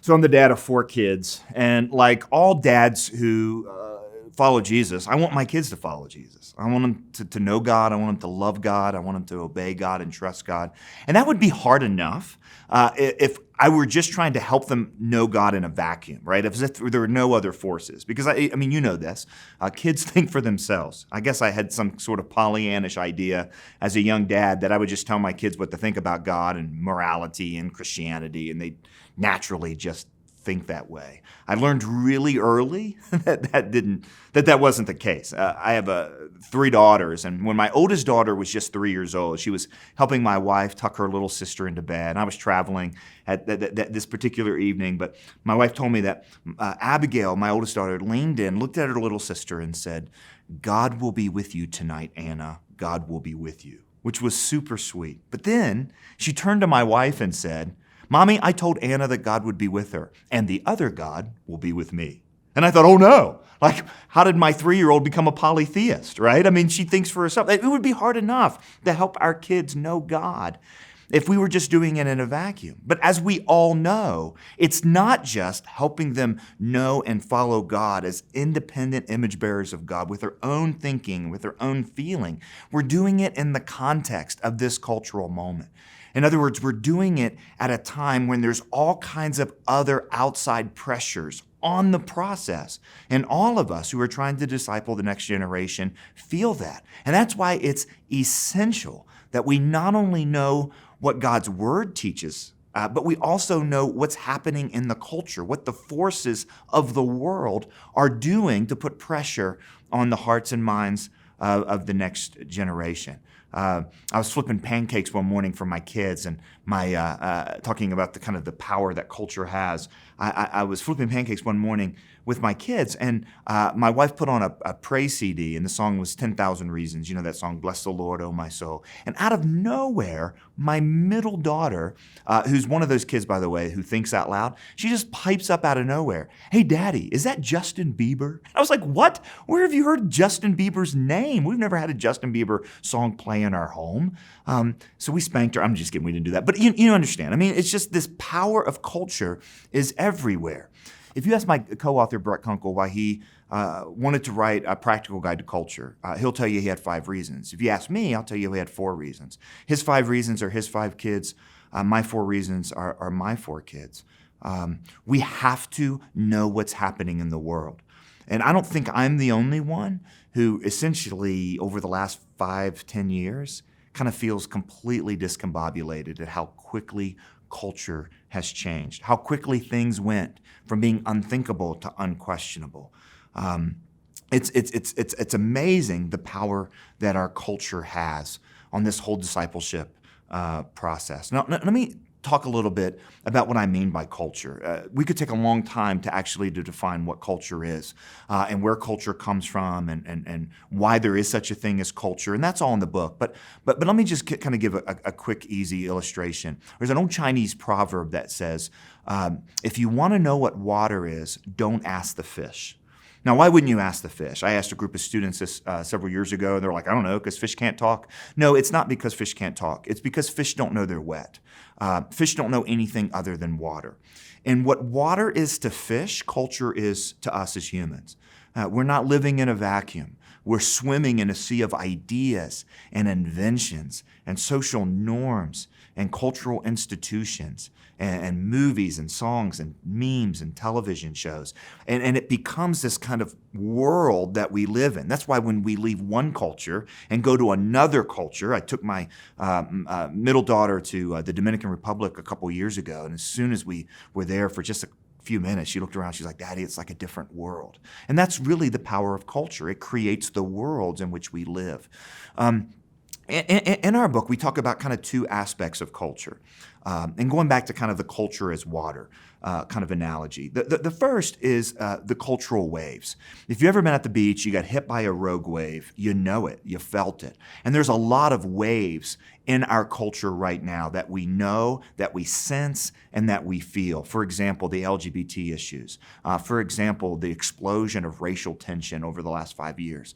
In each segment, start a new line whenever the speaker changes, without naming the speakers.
So I'm the dad of 4 kids, and like all dads who follow Jesus, I want my kids to follow Jesus. I want them to know God. I want them to love God. I want them to obey God and trust God. And that would be hard enough if I were just trying to help them know God in a vacuum, right? As if there were no other forces. Because, I mean, you know this. Kids think for themselves. I guess I had some sort of Pollyannish idea as a young dad that I would just tell my kids what to think about God and morality and Christianity, and they naturally just think that way. I learned really early that wasn't the case. I have 3 daughters, and when my oldest daughter was just 3 years old, she was helping my wife tuck her little sister into bed. I was traveling at this particular evening, but my wife told me that Abigail, my oldest daughter, leaned in, looked at her little sister, and said, "God will be with you tonight, Anna. God will be with you," which was super sweet. But then she turned to my wife and said, "Mommy, I told Anna that God would be with her, and the other God will be with me." And I thought, oh no, like, how did my 3-year-old become a polytheist, right? I mean, she thinks for herself. It would be hard enough to help our kids know God if we were just doing it in a vacuum. But as we all know, it's not just helping them know and follow God as independent image bearers of God with their own thinking, with their own feeling. We're doing it in the context of this cultural moment. In other words, we're doing it at a time when there's all kinds of other outside pressures on the process. And all of us who are trying to disciple the next generation feel that. And that's why it's essential that we not only know what God's Word teaches, but we also know what's happening in the culture, what the forces of the world are doing to put pressure on the hearts and minds of the next generation. I was flipping pancakes one morning for my kids, and talking about the kind of the power that culture has. I was flipping pancakes one morning with my kids, and my wife put on a praise CD, and the song was 10,000 Reasons. You know that song, "Bless the Lord, oh my soul." And out of nowhere, my middle daughter, who's one of those kids, by the way, who thinks out loud, she just pipes up out of nowhere, "Hey, Daddy, is that Justin Bieber?" I was like, "What? Where have you heard Justin Bieber's name? We've never had a Justin Bieber song play in our home." So we spanked her. I'm just kidding. We didn't do that. But you understand. I mean, it's just this power of culture is everywhere. If you ask my co-author, Brett Kunkel, why he wanted to write a practical guide to culture, he'll tell you he had 5 reasons. If you ask me, I'll tell you he had 4 reasons. His 5 reasons are his 5 kids. My 4 reasons are my 4 kids. We have to know what's happening in the world. And I don't think I'm the only one who essentially, over the last 5-10 years, kind of feels completely discombobulated at how quickly culture has changed, how quickly things went from being unthinkable to unquestionable. It's amazing the power that our culture has on this whole discipleship process. Now, let me talk a little bit about what I mean by culture. We could take a long time to define what culture is and where culture comes from and why there is such a thing as culture, and that's all in the book. But let me just kind of give a quick, easy illustration. There's an old Chinese proverb that says, if you want to know what water is, don't ask the fish. Now, why wouldn't you ask the fish? I asked a group of students this several years ago, and they're like, I don't know, because fish can't talk. No, it's not because fish can't talk. It's because fish don't know they're wet. Fish don't know anything other than water. And what water is to fish, culture is to us as humans. We're not living in a vacuum. We're swimming in a sea of ideas and inventions and social norms and cultural institutions and movies and songs and memes and television shows. And it becomes this kind of world that we live in. That's why when we leave one culture and go to another culture, I took my middle daughter to the Dominican Republic a couple years ago, and as soon as we were there for just a few minutes, she looked around, she's like, Daddy, it's like a different world. And that's really the power of culture. It creates the worlds in which we live. In our book, we talk about kind of 2 aspects of culture. And going back to kind of the culture as water kind of analogy. The first is the cultural waves. If you've ever been at the beach, you got hit by a rogue wave, you know it, you felt it. And there's a lot of waves in our culture right now that we know, that we sense, and that we feel. For example, the LGBT issues. For example, the explosion of racial tension over the last 5 years.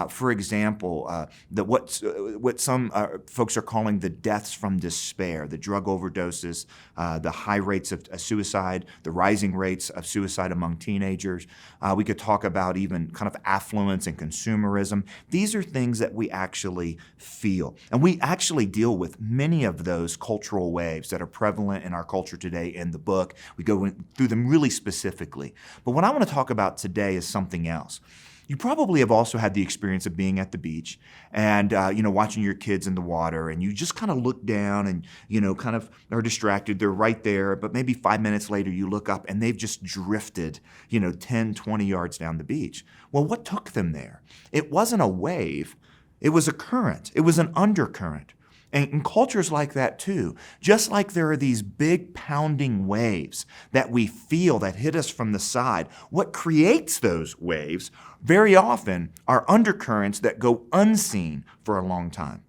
For example, what some folks are calling the deaths from despair, the drug overdose overdoses, the high rates of suicide, the rising rates of suicide among teenagers. We could talk about even kind of affluence and consumerism. These are things that we actually feel. And we actually deal with many of those cultural waves that are prevalent in our culture today in the book. We go through them really specifically. But what I want to talk about today is something else. You probably have also had the experience of being at the beach and, watching your kids in the water, and you just kind of look down and, kind of are distracted. They're right there, but maybe 5 minutes later you look up and they've just drifted, 10, 20 yards down the beach. Well, what took them there? It wasn't a wave. It was a current. It was an undercurrent. And in cultures like that too, just like there are these big pounding waves that we feel that hit us from the side, what creates those waves very often are undercurrents that go unseen for a long time.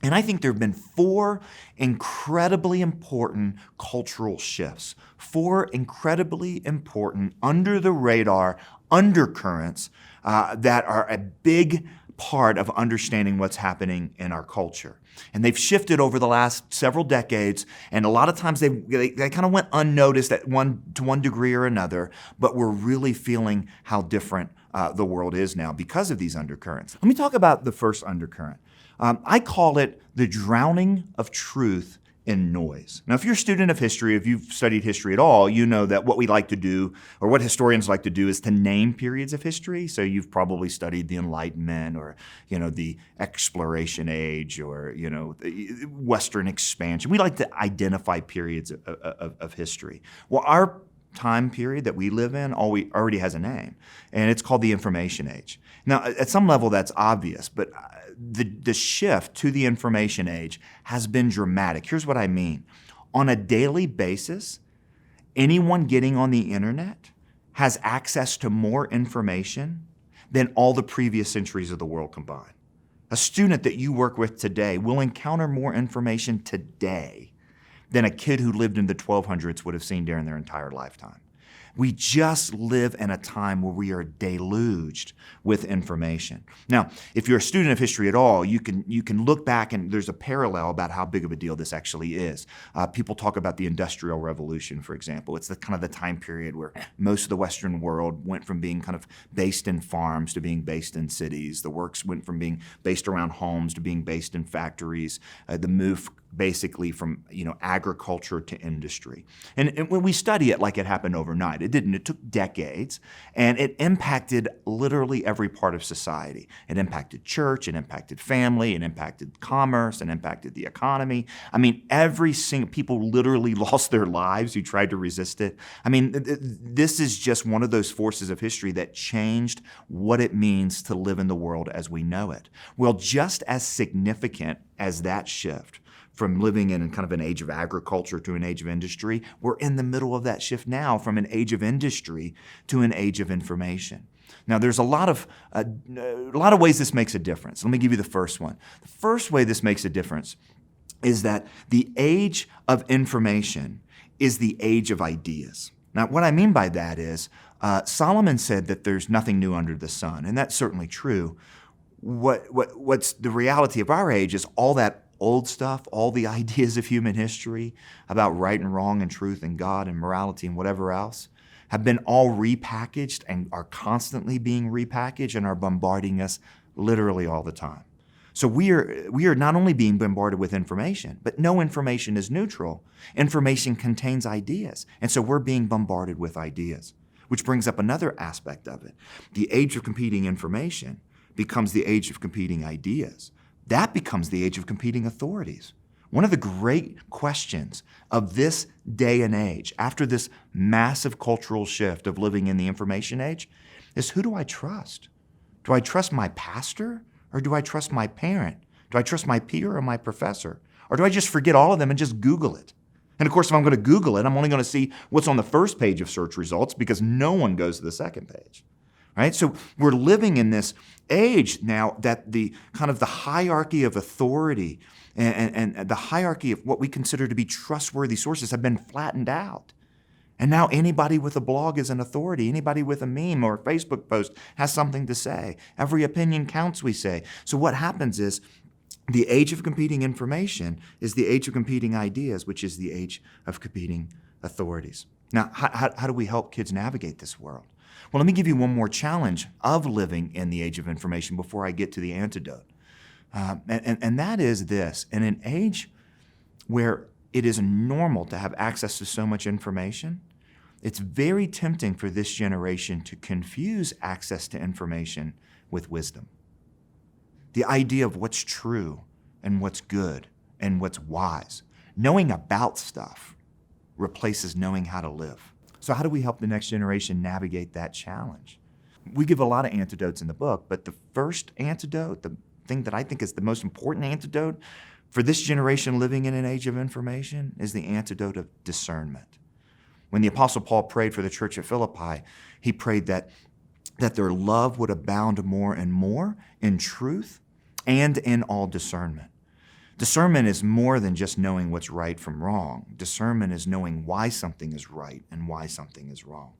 And I think there have been 4 incredibly important cultural shifts, 4 incredibly important under-the-radar undercurrents that are a big part of understanding what's happening in our culture. And they've shifted over the last several decades, and a lot of times they kind of went unnoticed to one degree or another, but we're really feeling how different the world is now because of these undercurrents. Let me talk about the first undercurrent. I call it the drowning of truth in noise. Now, if you're a student of history, if you've studied history at all, you know that what we like to do, or what historians like to do, is to name periods of history. So you've probably studied the Enlightenment, or the Exploration Age, or the Western expansion. We like to identify periods of history. Well, our time period that we live in already has a name, and it's called the Information Age. Now, at some level, that's obvious, but the shift to the Information Age has been dramatic. Here's what I mean. On a daily basis, anyone getting on the internet has access to more information than all the previous centuries of the world combined. A student that you work with today will encounter more information today than a kid who lived in the 1200s would have seen during their entire lifetime. We just live in a time where we are deluged with information. Now, if you're a student of history at all, you can look back, and there's a parallel about how big of a deal this actually is. People talk about the Industrial Revolution, for example. It's the kind of the time period where most of the Western world went from being kind of based in farms to being based in cities. The works went from being based around homes to being based in factories. The move basically from agriculture to industry. And when we study it like it happened overnight, it didn't. It took decades, and it impacted literally every part of society. It impacted church, it impacted family, it impacted commerce, it impacted the economy. I mean, every single people literally lost their lives who tried to resist it. I mean, this is just one of those forces of history that changed what it means to live in the world as we know it. Well, just as significant as that shift from living in kind of an age of agriculture to an age of industry, we're in the middle of that shift now from an age of industry to an age of information. Now, there's a lot of ways this makes a difference. Let me give you the first one. The first way this makes a difference is that the age of information is the age of ideas. Now, what I mean by that is Solomon said that there's nothing new under the sun, and that's certainly true. What's the reality of our age is all that old stuff, all the ideas of human history about right and wrong and truth and God and morality and whatever else have been all repackaged and are constantly being repackaged and are bombarding us literally all the time. So we are not only being bombarded with information, but no information is neutral. Information contains ideas. And so we're being bombarded with ideas, which brings up another aspect of it. The age of competing information becomes the age of competing ideas. That becomes the age of competing authorities. One of the great questions of this day and age, after this massive cultural shift of living in the information age, is who do I trust? Do I trust my pastor, or do I trust my parent? Do I trust my peer or my professor? Or do I just forget all of them and just Google it? And of course, if I'm going to Google it, I'm only going to see what's on the first page of search results because no one goes to the second page. Right? So we're living in this age now that the kind of the hierarchy of authority and the hierarchy of what we consider to be trustworthy sources have been flattened out. And now anybody with a blog is an authority. Anybody with a meme or a Facebook post has something to say. Every opinion counts, we say. So what happens is The age of competing information is the age of competing ideas, which is the age of competing authorities. Now, how do we help kids navigate this world? Well, let me give you one more challenge of living in the age of information before I get to the antidote. And that is this. In an age where it is normal to have access to so much information, it's very tempting for this generation to confuse access to information with wisdom. The idea of what's true and what's good and what's wise. Knowing about stuff replaces knowing how to live. So how do we help the next generation navigate that challenge? We give a lot of antidotes in the book, but the first antidote, the thing that I think is the most important antidote for this generation living in an age of information, is the antidote of discernment. When the Apostle Paul prayed for the church at Philippi, he prayed that their love would abound more and more in truth and in all discernment. Discernment is more than just knowing what's right from wrong. Discernment is knowing why something is right and why something is wrong.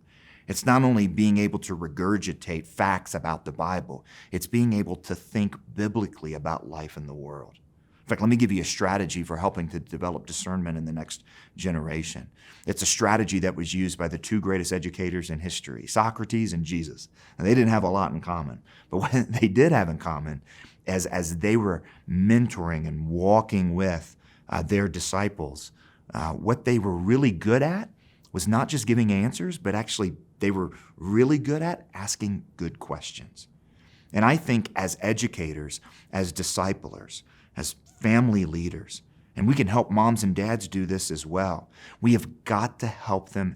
It's not only being able to regurgitate facts about the Bible, it's being able to think biblically about life in the world. In fact, let me give you a strategy for helping to develop discernment in the next generation. It's a strategy that was used by the two greatest educators in history, Socrates and Jesus. And they didn't have a lot in common. But what they did have in common, as they were mentoring and walking with their disciples, what they were really good at was not just giving answers, but actually they were really good at asking good questions. And I think as educators, as disciplers, as family leaders, and we can help moms and dads do this as well, we have got to help them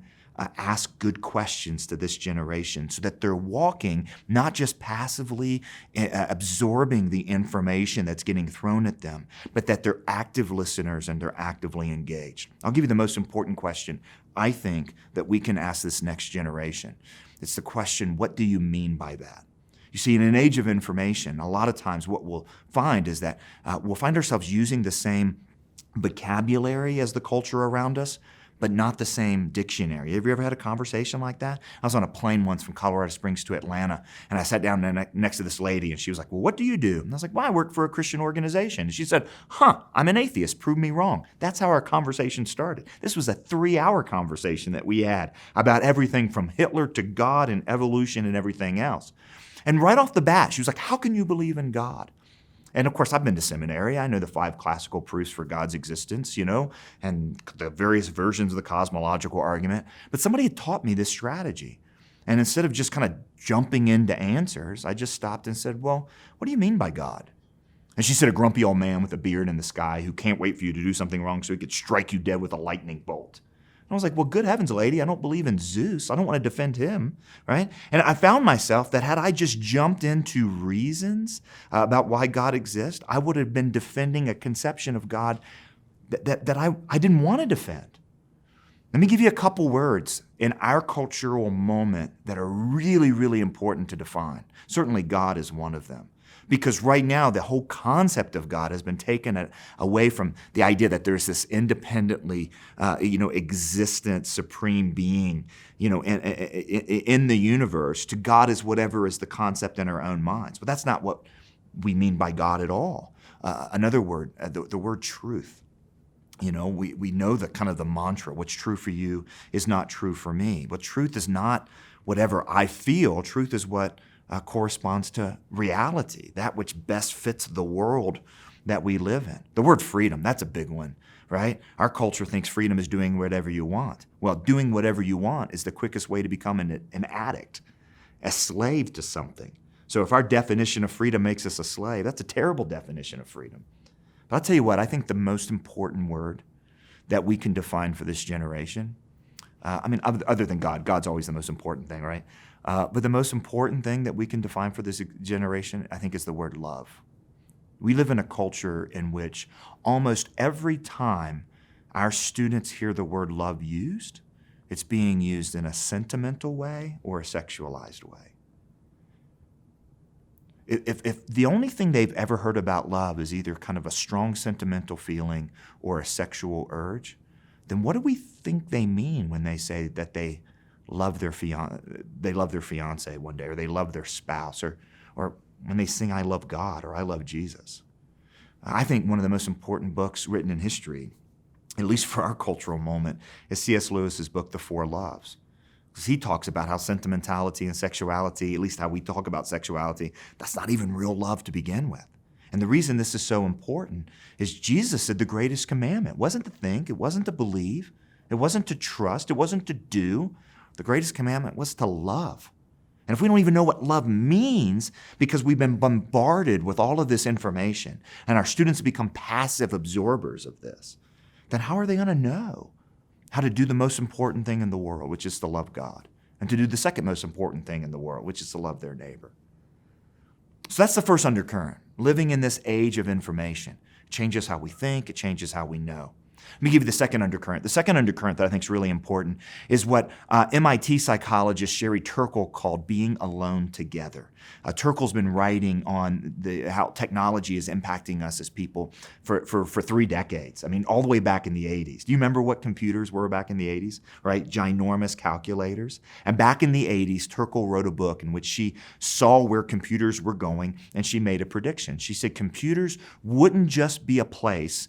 ask good questions to this generation so that they're walking, not just passively absorbing the information that's getting thrown at them, but that they're active listeners and they're actively engaged. I'll give you the most important question I think that we can ask this next generation. It's the question, what do you mean by that? You see, in an age of information, a lot of times what we'll find is that we'll find ourselves using the same vocabulary as the culture around us, but not the same dictionary. Have you ever had a conversation like that? I was on a plane once from Colorado Springs to Atlanta, and I sat down next to this lady, and she was like, well, what do you do? And I was like, well, I work for a Christian organization. And she said, I'm an atheist. Prove me wrong. That's how our conversation started. This was a 3-hour conversation that we had about everything from Hitler to God and evolution and everything else. And right off the bat, she was like, how can you believe in God? And of course, I've been to seminary. I know the 5 classical proofs for God's existence, and the various versions of the cosmological argument. But somebody had taught me this strategy. And instead of just kind of jumping into answers, I just stopped and said, well, what do you mean by God? And she said, a grumpy old man with a beard in the sky who can't wait for you to do something wrong so he could strike you dead with a lightning bolt. And I was like, well, good heavens, lady, I don't believe in Zeus. I don't want to defend him, right? And I found myself that had I just jumped into reasons about why God exists, I would have been defending a conception of God that I didn't want to defend. Let me give you a couple words in our cultural moment that are really, really important to define. Certainly God is one of them. Because right now, the whole concept of God has been taken away from the idea that there's this independently, existent supreme being, in the universe, to God is whatever is the concept in our own minds. But that's not what we mean by God at all. Another word, the word truth. We know the kind of the mantra, what's true for you is not true for me. But truth is not whatever I feel. Truth is what corresponds to reality, that which best fits the world that we live in. The word freedom, that's a big one, right? Our culture thinks freedom is doing whatever you want. Well, doing whatever you want is the quickest way to become an addict, a slave to something. So if our definition of freedom makes us a slave, that's a terrible definition of freedom. But I'll tell you what, I think the most important word that we can define for this generation, other than God, God's always the most important thing, right? But the most important thing that we can define for this generation, I think, is the word love. We live in a culture in which almost every time our students hear the word love used, it's being used in a sentimental way or a sexualized way. If the only thing they've ever heard about love is either kind of a strong sentimental feeling or a sexual urge, then what do we think they mean when they say that they love their fiance one day, or they love their spouse, or when they sing "I love God" or "I love Jesus"? I think one of the most important books written in history, at least for our cultural moment, is C.S. Lewis's book, The Four Loves. Because he talks about how sentimentality and sexuality, at least how we talk about sexuality, that's not even real love to begin with. And the reason this is so important is Jesus said the greatest commandment wasn't to think, it wasn't to believe, it wasn't to trust, it wasn't to do. The greatest commandment was to love. And if we don't even know what love means because we've been bombarded with all of this information and our students have become passive absorbers of this, then how are they going to know how to do the most important thing in the world, which is to love God, and to do the second most important thing in the world, which is to love their neighbor? So that's the first undercurrent. Living in this age of information. It changes how we think, it changes how we know. Let me give you the second undercurrent. The second undercurrent that I think is really important is what MIT psychologist Sherry Turkle called being alone together. Turkle's been writing on how technology is impacting us as people for 3 decades. I mean, all the way back in the 80s. Do you remember what computers were back in the 80s? Right? Ginormous calculators. And back in the 80s, Turkle wrote a book in which she saw where computers were going, and she made a prediction. She said computers wouldn't just be a place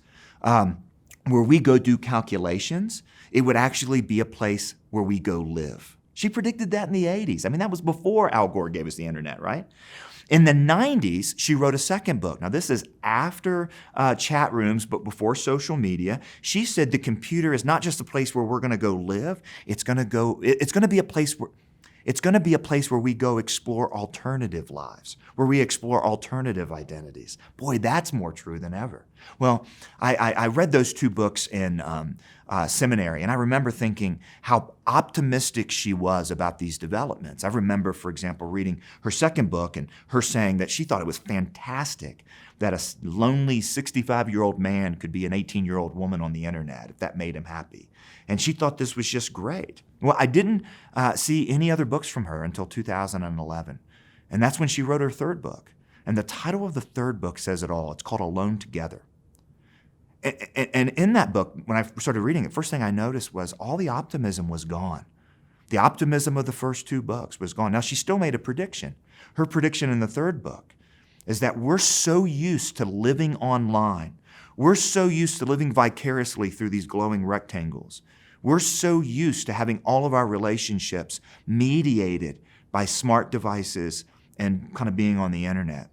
where we go do calculations, it would actually be a place where we go live. She predicted that in the 80s. I mean, that was before Al Gore gave us the internet, right? In the 90s, she wrote a second book. Now, this is after chat rooms, but before social media. She said the computer is not just a place where we're going to go live. It's going to be a place where we go explore alternative lives, where we explore alternative identities. Boy, that's more true than ever. Well, I read those 2 books in seminary, and I remember thinking how optimistic she was about these developments. I remember, for example, reading her second book and her saying that she thought it was fantastic that a lonely 65-year-old man could be an 18-year-old woman on the internet if that made him happy. And she thought this was just great. Well, I didn't see any other books from her until 2011. And that's when she wrote her third book. And the title of the third book says it all. It's called Alone Together. And in that book, when I started reading it, first thing I noticed was all the optimism was gone. The optimism of the first 2 books was gone. Now, she still made a prediction. Her prediction in the third book is that we're so used to living online. We're so used to living vicariously through these glowing rectangles. We're so used to having all of our relationships mediated by smart devices and kind of being on the internet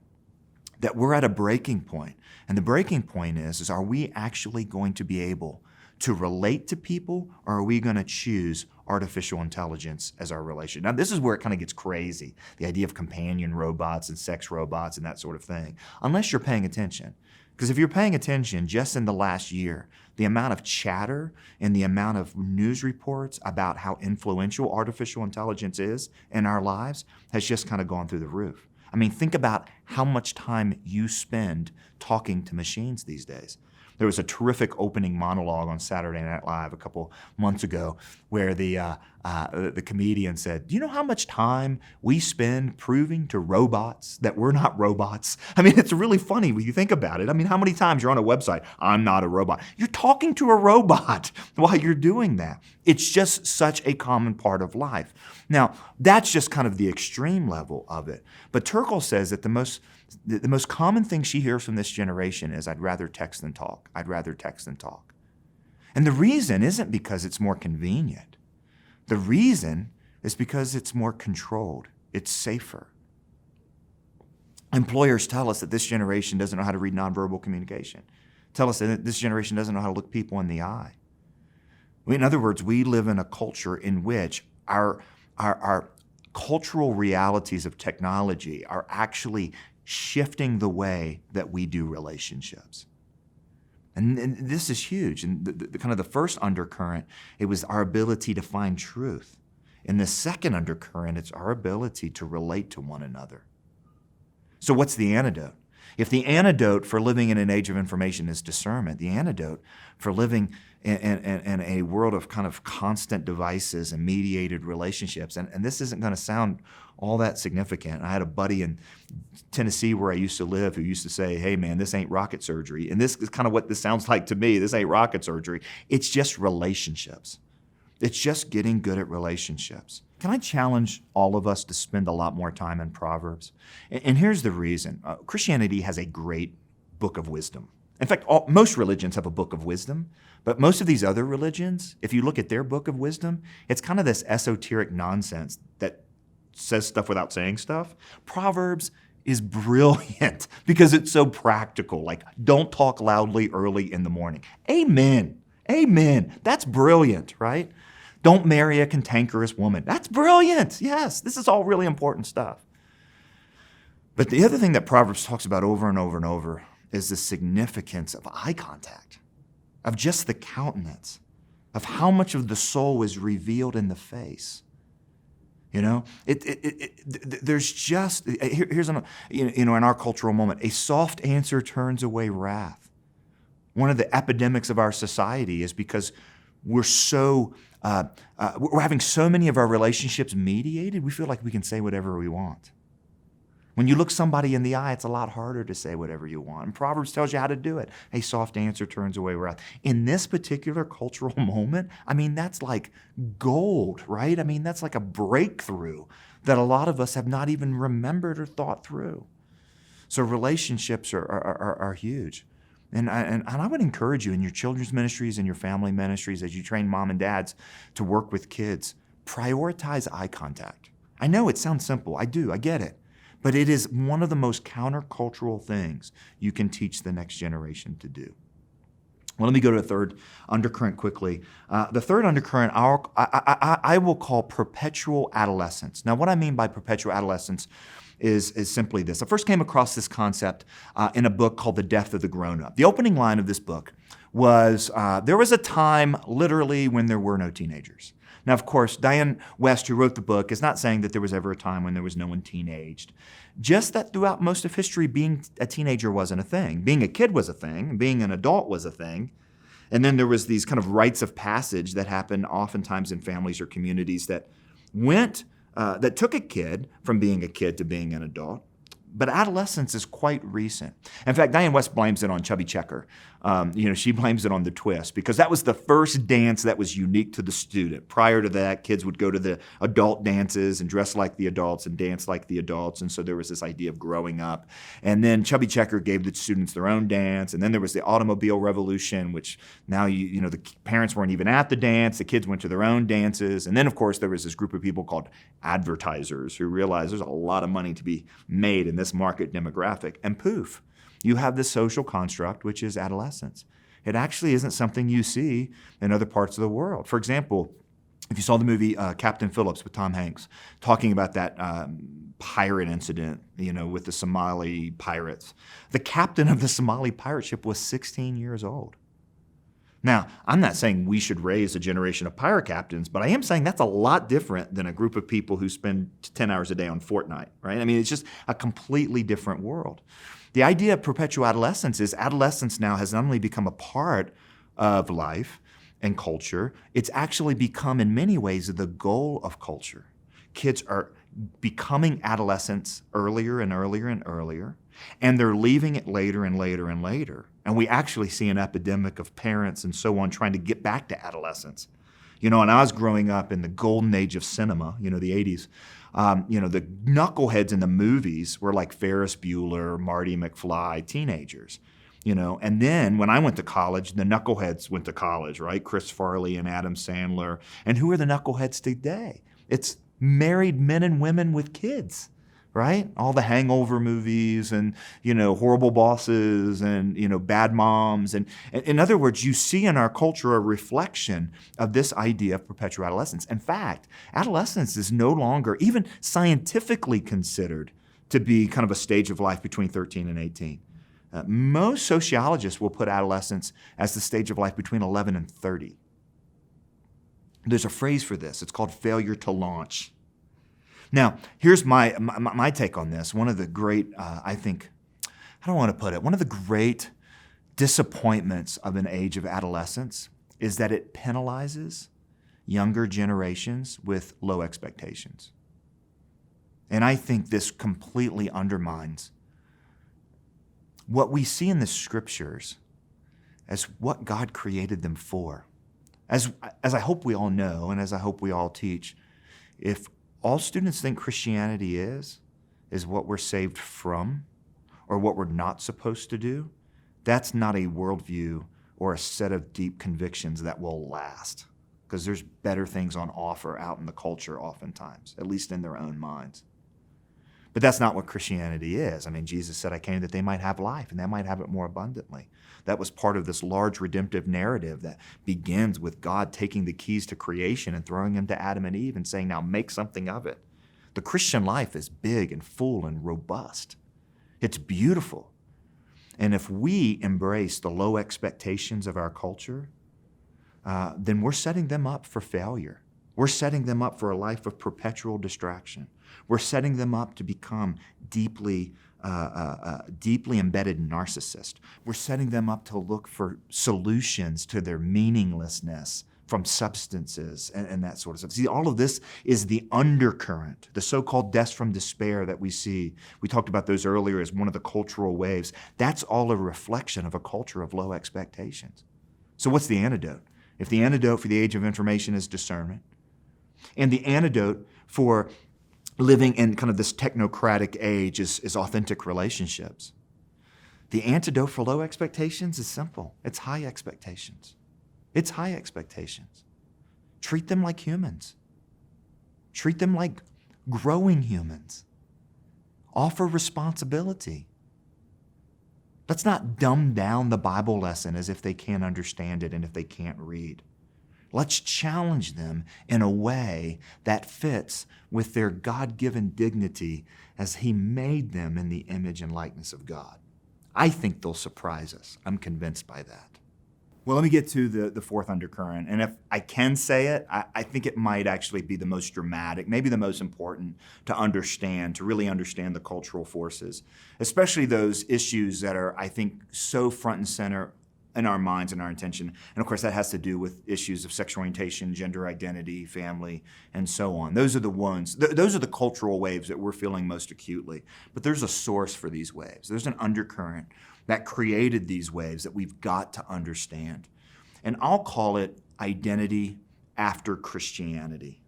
that we're at a breaking point. And the breaking point is are we actually going to be able to relate to people, or are we going to choose artificial intelligence as our relation? Now, this is where it kind of gets crazy, the idea of companion robots and sex robots and that sort of thing, unless you're paying attention. Because if you're paying attention, just in the last year, the amount of chatter and the amount of news reports about how influential artificial intelligence is in our lives has just kind of gone through the roof. I mean, think about how much time you spend talking to machines these days. There was a terrific opening monologue on Saturday Night Live a couple months ago where the comedian said, do you know how much time we spend proving to robots that we're not robots? I mean, it's really funny when you think about it. I mean, how many times you're on a website, I'm not a robot. You're talking to a robot while you're doing that. It's just such a common part of life. Now, that's just kind of the extreme level of it. But Turkle says that the most common thing she hears from this generation is, I'd rather text than talk. I'd rather text than talk. And the reason isn't because it's more convenient. The reason is because it's more controlled. It's safer. Employers tell us that this generation doesn't know how to read nonverbal communication. Tell us that this generation doesn't know how to look people in the eye. In other words, we live in a culture in which our cultural realities of technology are actually shifting the way that we do relationships. And this is huge. And the kind of the first undercurrent, it was our ability to find truth. In the second undercurrent, it's our ability to relate to one another. So what's the antidote? If the antidote for living in an age of information is discernment, the antidote for living in a world of kind of constant devices and mediated relationships, and this isn't going to sound all that significant. I had a buddy in Tennessee where I used to live who used to say, hey man, this ain't rocket surgery. And this is kind of what this sounds like to me. This ain't rocket surgery. It's just relationships. It's just getting good at relationships. Can I challenge all of us to spend a lot more time in Proverbs? And here's the reason. Christianity has a great book of wisdom. In fact, most religions have a book of wisdom, but most of these other religions, if you look at their book of wisdom, it's kind of this esoteric nonsense that says stuff without saying stuff. Proverbs is brilliant because it's so practical. Like, don't talk loudly early in the morning. Amen. Amen. That's brilliant, right? Don't marry a cantankerous woman. That's brilliant. Yes, this is all really important stuff. But the other thing that Proverbs talks about over and over and over is the significance of eye contact, of just the countenance, of how much of the soul is revealed in the face. You know, there's just, here's in our cultural moment, a soft answer turns away wrath. One of the epidemics of our society is because we're having so many of our relationships mediated, we feel like we can say whatever we want. When you look somebody in the eye, it's a lot harder to say whatever you want. And Proverbs tells you how to do it. A soft answer turns away wrath. In this particular cultural moment, I mean, that's like gold, right? I mean, that's like a breakthrough that a lot of us have not even remembered or thought through. So relationships are huge. And I would encourage you in your children's ministries and your family ministries as you train mom and dads to work with kids, prioritize eye contact. I know it sounds simple. I get it. But it is one of the most countercultural things you can teach the next generation to do. Well, let me go to a third undercurrent quickly. The third undercurrent I will call perpetual adolescence. Now, what I mean by perpetual adolescence is simply this. I first came across this concept in a book called The Death of the Grown-Up. The opening line of this book was, there was a time literally when there were no teenagers. Now, of course, Diane West, who wrote the book, is not saying that there was ever a time when there was no one teenaged. Just that throughout most of history, being a teenager wasn't a thing. Being a kid was a thing. Being an adult was a thing. And then there was these kind of rites of passage that happened oftentimes in families or communities that took a kid from being a kid to being an adult. But adolescence is quite recent. In fact, Diane West blames it on Chubby Checker. She blames it on the twist because that was the first dance that was unique to the student. Prior to that, kids would go to the adult dances and dress like the adults and dance like the adults. And so there was this idea of growing up. And then Chubby Checker gave the students their own dance. And then there was the automobile revolution, which now, the parents weren't even at the dance. The kids went to their own dances. And then, of course, there was this group of people called advertisers who realized there's a lot of money to be made in this market demographic. And poof, you have this social construct, which is adolescence. It actually isn't something you see in other parts of the world. For example, if you saw the movie Captain Phillips with Tom Hanks, talking about that pirate incident, with the Somali pirates, the captain of the Somali pirate ship was 16 years old. Now, I'm not saying we should raise a generation of pirate captains, but I am saying that's a lot different than a group of people who spend 10 hours a day on Fortnite, right? I mean, it's just a completely different world. The idea of perpetual adolescence is adolescence now has not only become a part of life and culture, it's actually become in many ways the goal of culture. Kids are becoming adolescents earlier and earlier and earlier, and they're leaving it later and later and later. And we actually see an epidemic of parents and so on trying to get back to adolescence. And I was growing up in the golden age of cinema, the 80s. The knuckleheads in the movies were like Ferris Bueller, Marty McFly, teenagers. And then when I went to college, the knuckleheads went to college, right? Chris Farley and Adam Sandler. And who are the knuckleheads today? It's married men and women with kids, right? All the Hangover movies and, Horrible Bosses and, Bad Moms. And in other words, you see in our culture a reflection of this idea of perpetual adolescence. In fact, adolescence is no longer even scientifically considered to be kind of a stage of life between 13 and 18. Most sociologists will put adolescence as the stage of life between 11 and 30. There's a phrase for this. It's called failure to launch. Now, here's my take on this. One of the great, one of the great disappointments of an age of adolescence is that it penalizes younger generations with low expectations. And I think this completely undermines what we see in the scriptures as what God created them for. As I hope we all know, and as I hope we all teach, if all students think Christianity is what we're saved from, or what we're not supposed to do, that's not a worldview or a set of deep convictions that will last, because there's better things on offer out in the culture oftentimes, at least in their own minds. But that's not what Christianity is. I mean, Jesus said, I came that they might have life, and they might have it more abundantly. That was part of this large redemptive narrative that begins with God taking the keys to creation and throwing them to Adam and Eve and saying, now make something of it. The Christian life is big and full and robust. It's beautiful. And if we embrace the low expectations of our culture, then we're setting them up for failure. We're setting them up for a life of perpetual distraction. We're setting them up to become deeply embedded narcissists. We're setting them up to look for solutions to their meaninglessness from substances and that sort of stuff. See, all of this is the undercurrent, the so-called deaths from despair that we see. We talked about those earlier as one of the cultural waves. That's all a reflection of a culture of low expectations. So what's the antidote? If the antidote for the age of information is discernment, and the antidote for living in kind of this technocratic age is authentic relationships, the antidote for low expectations is simple. It's high expectations. It's high expectations. Treat them like humans. Treat them like growing humans. Offer responsibility. Let's not dumb down the Bible lesson as if they can't understand it and if they can't read. Let's challenge them in a way that fits with their God-given dignity as He made them in the image and likeness of God. I think they'll surprise us. I'm convinced by that. Well, let me get to the fourth undercurrent. And if I can say it, I think it might actually be the most dramatic, maybe the most important to understand, to really understand the cultural forces, especially those issues that are, I think, so front and center in our minds and our attention. And of course, that has to do with issues of sexual orientation, gender identity, family, and so on. Those are the ones, those are the cultural waves that we're feeling most acutely. But there's a source for these waves. There's an undercurrent that created these waves that we've got to understand. And I'll call it identity after Christianity.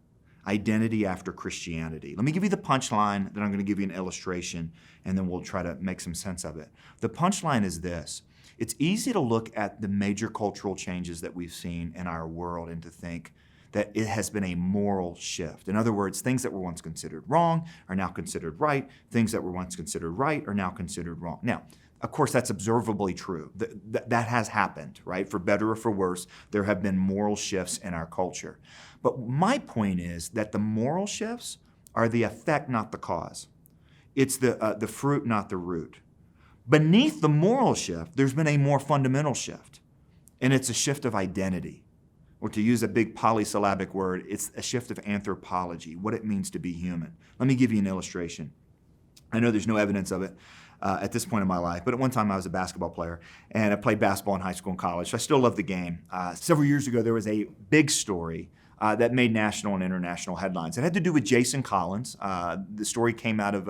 Identity after Christianity. Let me give you the punchline, then I'm going to give you an illustration, and then we'll try to make some sense of it. The punchline is this. It's easy to look at the major cultural changes that we've seen in our world and to think that it has been a moral shift. In other words, things that were once considered wrong are now considered right. Things that were once considered right are now considered wrong. Now, of course, that's observably true. That has happened, right? For better or for worse, there have been moral shifts in our culture. But my point is that the moral shifts are the effect, not the cause. It's the fruit, not the root. Beneath the moral shift, there's been a more fundamental shift, and it's a shift of identity. Or to use a big polysyllabic word, it's a shift of anthropology, what it means to be human. Let me give you an illustration. I know there's no evidence of it at this point in my life, but at one time I was a basketball player, and I played basketball in high school and college, so I still love the game. Several years ago, there was a big story that made national and international headlines. It had to do with Jason Collins. The story came out of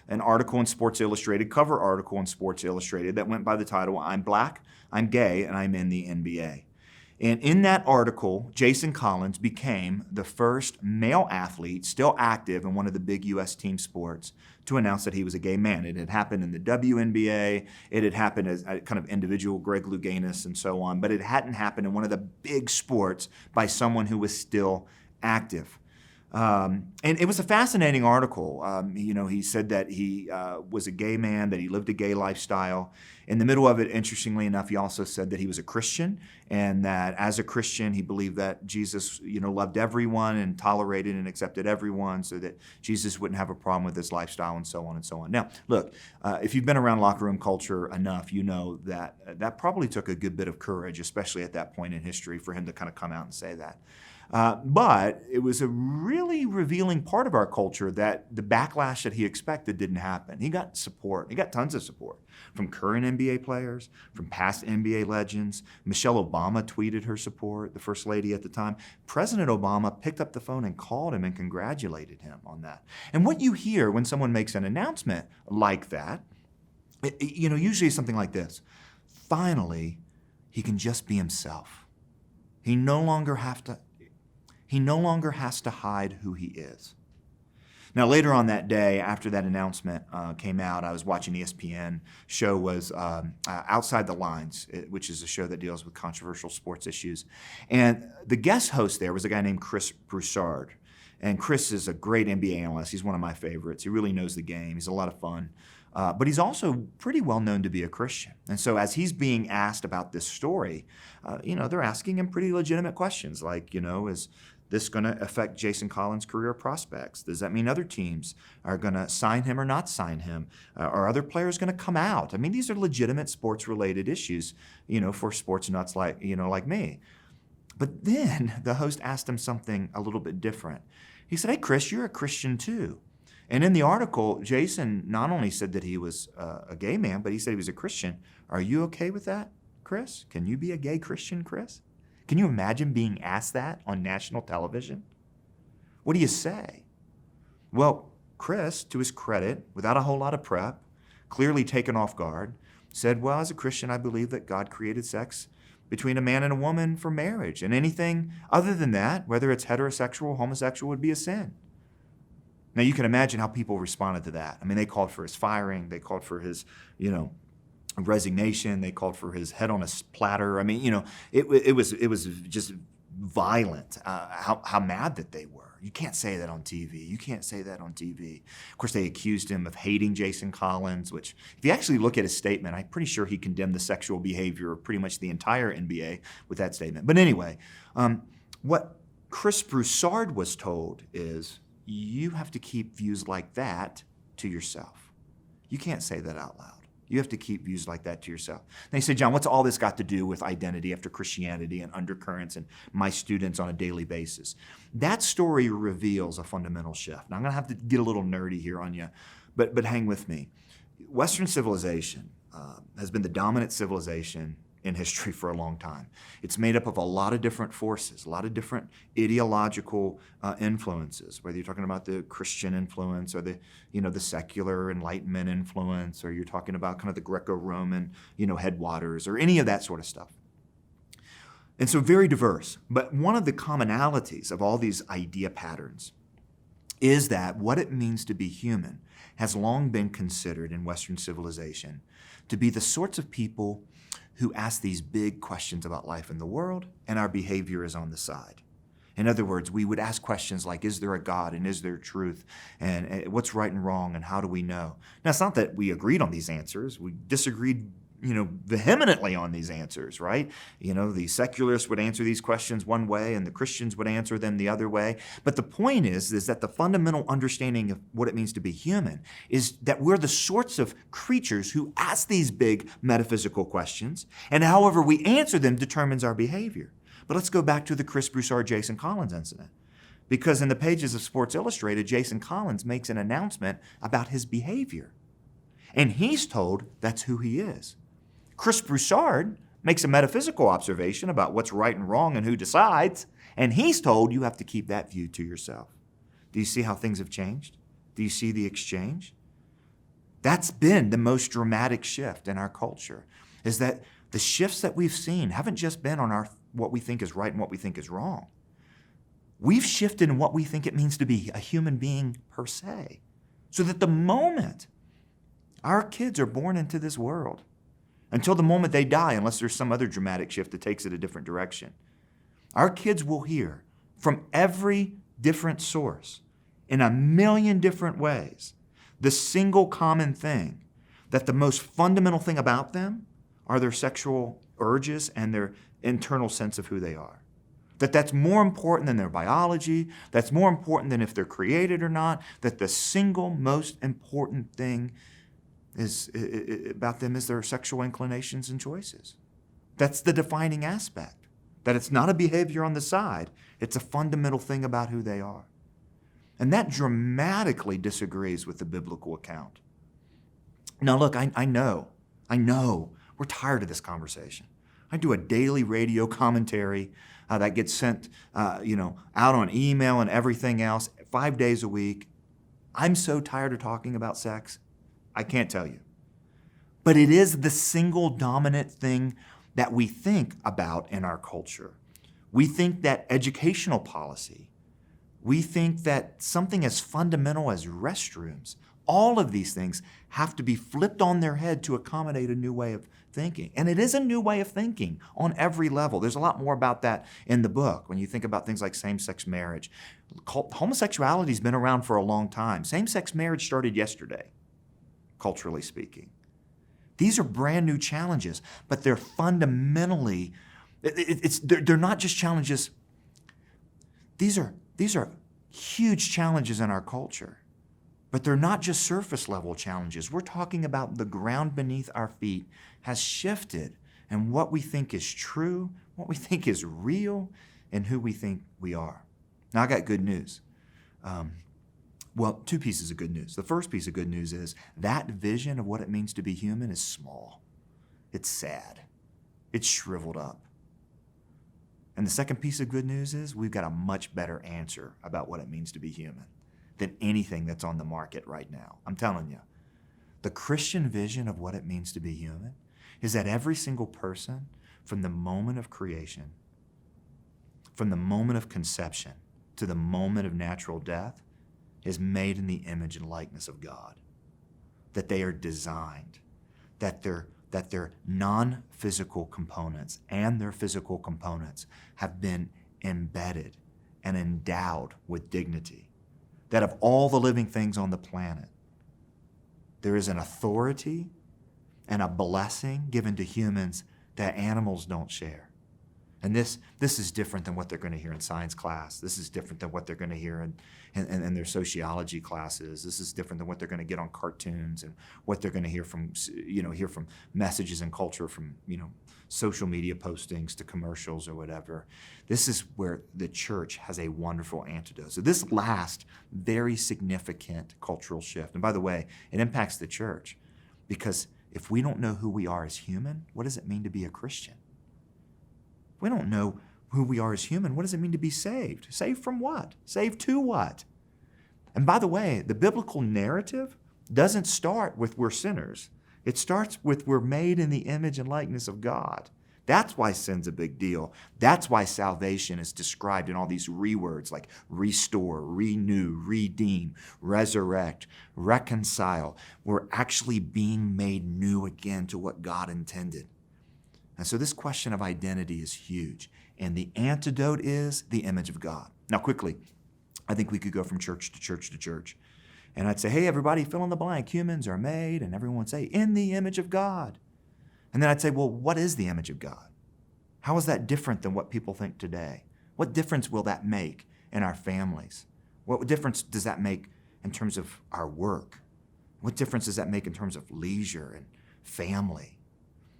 an article in Sports Illustrated, cover article in Sports Illustrated that went by the title, I'm Black, I'm Gay, and I'm in the NBA. And in that article, Jason Collins became the first male athlete still active in one of the big U.S. team sports to announce that he was a gay man. It had happened in the WNBA. It had happened as a kind of individual, Greg Louganis and so on, but it hadn't happened in one of the big sports by someone who was still active. And it was a fascinating article. He said that he was a gay man, that he lived a gay lifestyle. In the middle of it, interestingly enough, he also said that he was a Christian, and that as a Christian, he believed that Jesus, loved everyone and tolerated and accepted everyone, so that Jesus wouldn't have a problem with his lifestyle and so on and so on. Now, look, if you've been around locker room culture enough, you know that that probably took a good bit of courage, especially at that point in history, for him to kind of come out and say that. But it was a really revealing part of our culture that the backlash that he expected didn't happen. He got support. He got tons of support from current NBA players, from past NBA legends. Michelle Obama tweeted her support, the first lady at the time. President Obama picked up the phone and called him and congratulated him on that. And what you hear when someone makes an announcement like that, usually is something like this. Finally, he can just be himself. He no longer has to hide who he is. Now, later on that day, after that announcement came out, I was watching ESPN. Show was Outside the Lines, which is a show that deals with controversial sports issues. And the guest host there was a guy named Chris Broussard. And Chris is a great NBA analyst. He's one of my favorites. He really knows the game. He's a lot of fun. But he's also pretty well known to be a Christian. And so as he's being asked about this story, they're asking him pretty legitimate questions like, is this going to affect Jason Collins' career prospects? Does that mean other teams are going to sign him or not sign him? Are other players going to come out? I mean, these are legitimate sports-related issues, for sports nuts like me. But then the host asked him something a little bit different. He said, "Hey, Chris, you're a Christian too." And in the article, Jason not only said that he was a gay man, but he said he was a Christian. Are you okay with that, Chris? Can you be a gay Christian, Chris? Can you imagine being asked that on national television? What do you say? Well, Chris, to his credit, without a whole lot of prep, clearly taken off guard, said, well, as a Christian, I believe that God created sex between a man and a woman for marriage, and anything other than that, whether it's heterosexual, homosexual, would be a sin. Now, you can imagine how people responded to that. I mean, they called for his firing. They called for his, resignation. They called for his head on a platter. I mean, it was just violent how mad that they were. You can't say that on TV. You can't say that on TV. Of course, they accused him of hating Jason Collins, which, if you actually look at his statement, I'm pretty sure he condemned the sexual behavior of pretty much the entire NBA with that statement. But anyway, what Chris Broussard was told is, you have to keep views like that to yourself. You can't say that out loud. You have to keep views like that to yourself. They say, John, what's all this got to do with identity after Christianity and undercurrents and my students on a daily basis? That story reveals a fundamental shift. Now, I'm going to have to get a little nerdy here on you, but hang with me. Western civilization has been the dominant civilization in history for a long time. It's made up of a lot of different forces, a lot of different ideological influences, whether you're talking about the Christian influence or the secular Enlightenment influence, or you're talking about kind of the Greco-Roman, headwaters, or any of that sort of stuff. And so very diverse. But one of the commonalities of all these idea patterns is that what it means to be human has long been considered in Western civilization to be the sorts of people who ask these big questions about life in the world, and our behavior is on the side. In other words, we would ask questions like, is there a God, and is there truth, and what's right and wrong, and how do we know? Now, it's not that we agreed on these answers. We disagreed vehemently on these answers, right? The secularists would answer these questions one way and the Christians would answer them the other way. But the point is that the fundamental understanding of what it means to be human is that we're the sorts of creatures who ask these big metaphysical questions, and however we answer them determines our behavior. But let's go back to the Chris Broussard-Jason Collins incident. Because in the pages of Sports Illustrated, Jason Collins makes an announcement about his behavior. And he's told that's who he is. Chris Broussard makes a metaphysical observation about what's right and wrong and who decides, and he's told you have to keep that view to yourself. Do you see how things have changed? Do you see the exchange? That's been the most dramatic shift in our culture, is that the shifts that we've seen haven't just been on what we think is right and what we think is wrong. We've shifted in what we think it means to be a human being per se, so that the moment our kids are born into this world, until the moment they die, unless there's some other dramatic shift that takes it a different direction, our kids will hear from every different source, in a million different ways, the single common thing, that the most fundamental thing about them are their sexual urges and their internal sense of who they are. That's more important than their biology, that's more important than if they're created or not, that the single most important thing about them is their sexual inclinations and choices. That's the defining aspect, that it's not a behavior on the side, it's a fundamental thing about who they are. And that dramatically disagrees with the biblical account. Now look, I know, we're tired of this conversation. I do a daily radio commentary that gets sent out on email and everything else 5 days a week. I'm so tired of talking about sex, I can't tell you. But it is the single dominant thing that we think about in our culture. We think that educational policy, We think that something as fundamental as restrooms, all of these things have to be flipped on their head to accommodate a new way of thinking. And it is a new way of thinking on every level. There's a lot more about that in the book when you think about things like same-sex marriage. Homosexuality has been around for a long time. Same-sex marriage started yesterday, culturally speaking. These are brand new challenges, but they're fundamentally, they're not just challenges. These are huge challenges in our culture, but they're not just surface level challenges. We're talking about the ground beneath our feet has shifted, and what we think is true, what we think is real, and who we think we are. Now, I got good news. Well, two pieces of good news. The first piece of good news is that vision of what it means to be human is small. It's sad. It's shriveled up. And the second piece of good news is we've got a much better answer about what it means to be human than anything that's on the market right now. I'm telling you, the Christian vision of what it means to be human is that every single person from the moment of creation, from the moment of conception to the moment of natural death, is made in the image and likeness of God. That they are designed, that their non-physical components and their physical components have been embedded and endowed with dignity. That of all the living things on the planet, there is an authority and a blessing given to humans that animals don't share. And this is different than what they're going to hear in science class. This is different than what they're going to hear in their sociology classes. This is different than what they're going to get on cartoons and what they're going to hear from messages and culture from, social media postings to commercials or whatever. This is where the church has a wonderful antidote. So this last very significant cultural shift, and by the way, it impacts the church because if we don't know who we are as human, what does it mean to be a Christian? We don't know who we are as human. What does it mean to be saved? Saved from what? Saved to what? And by the way, the biblical narrative doesn't start with we're sinners. It starts with we're made in the image and likeness of God. That's why sin's a big deal. That's why salvation is described in all these rewords like restore, renew, redeem, resurrect, reconcile. We're actually being made new again to what God intended. And so this question of identity is huge. And the antidote is the image of God. Now, quickly, I think we could go from church to church to church. And I'd say, hey, everybody, fill in the blank. Humans are made, and everyone would say, in the image of God. And then I'd say, well, what is the image of God? How is that different than what people think today? What difference will that make in our families? What difference does that make in terms of our work? What difference does that make in terms of leisure and family?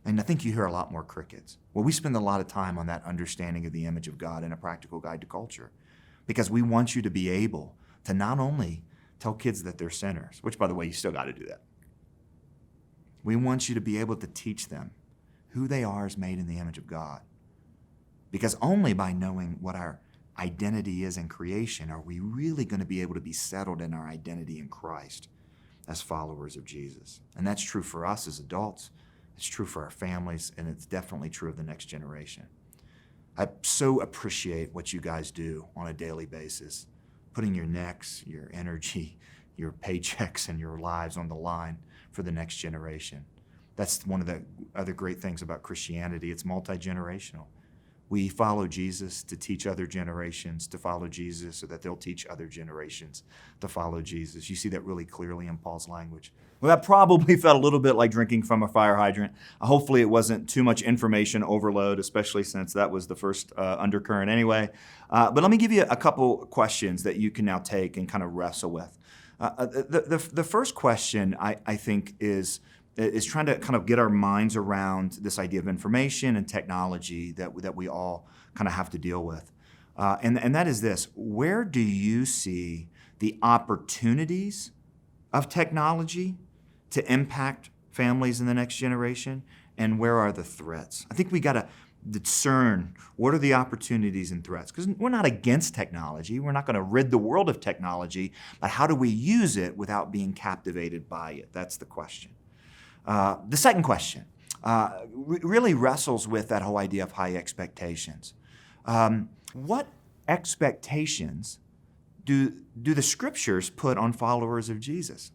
And I think you hear a lot more crickets. Well, we spend a lot of time on that understanding of the image of God in A Practical Guide to Culture because we want you to be able to not only tell kids that they're sinners, which, by the way, you still got to do that. We want you to be able to teach them who they are as made in the image of God. Because only by knowing what our identity is in creation are we really going to be able to be settled in our identity in Christ as followers of Jesus. And that's true for us as adults. It's true for our families, and it's definitely true of the next generation. I so appreciate what you guys do on a daily basis, putting your necks, your energy, your paychecks, and your lives on the line for the next generation. That's one of the other great things about Christianity. It's multi-generational. We follow Jesus to teach other generations to follow Jesus so that they'll teach other generations to follow Jesus. You see that really clearly in Paul's language. Well, that probably felt a little bit like drinking from a fire hydrant. Hopefully it wasn't too much information overload, especially since that was the first undercurrent anyway. But let me give you a couple questions that you can now take and kind of wrestle with. The first question, I think, is trying to kind of get our minds around this idea of information and technology that we all kind of have to deal with. And that is this: where do you see the opportunities of technology to impact families in the next generation, and where are the threats? I think we got to discern what are the opportunities and threats, because we're not against technology. We're not going to rid the world of technology, but how do we use it without being captivated by it? That's the question. The second question really wrestles with that whole idea of high expectations. What expectations do the scriptures put on followers of Jesus?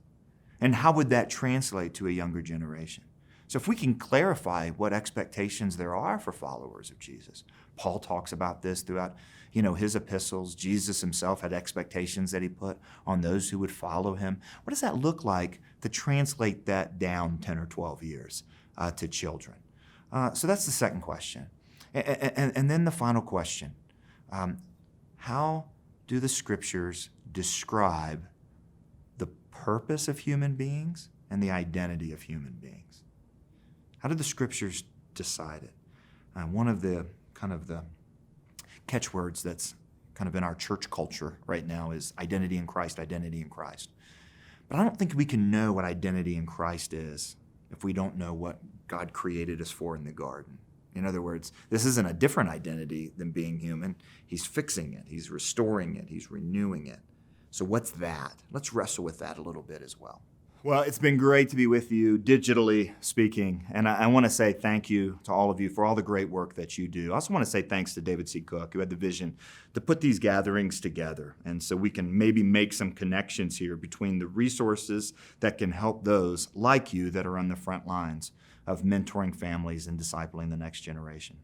And how would that translate to a younger generation? So if we can clarify what expectations there are for followers of Jesus, Paul talks about this throughout, his epistles. Jesus himself had expectations that he put on those who would follow him. What does that look like to translate that down 10 or 12 years to children? So that's the second question. And then the final question, how do the scriptures describe the purpose of human beings and the identity of human beings? How do the scriptures decide it? One of the catchwords that's kind of in our church culture right now is identity in Christ, identity in Christ. But I don't think we can know what identity in Christ is if we don't know what God created us for in the garden. In other words, this isn't a different identity than being human. He's fixing it. He's restoring it. He's renewing it. So what's that? Let's wrestle with that a little bit as well. Well, it's been great to be with you, digitally speaking, and I want to say thank you to all of you for all the great work that you do. I also want to say thanks to David C. Cook, who had the vision to put these gatherings together, and so we can maybe make some connections here between the resources that can help those like you that are on the front lines of mentoring families and discipling the next generation.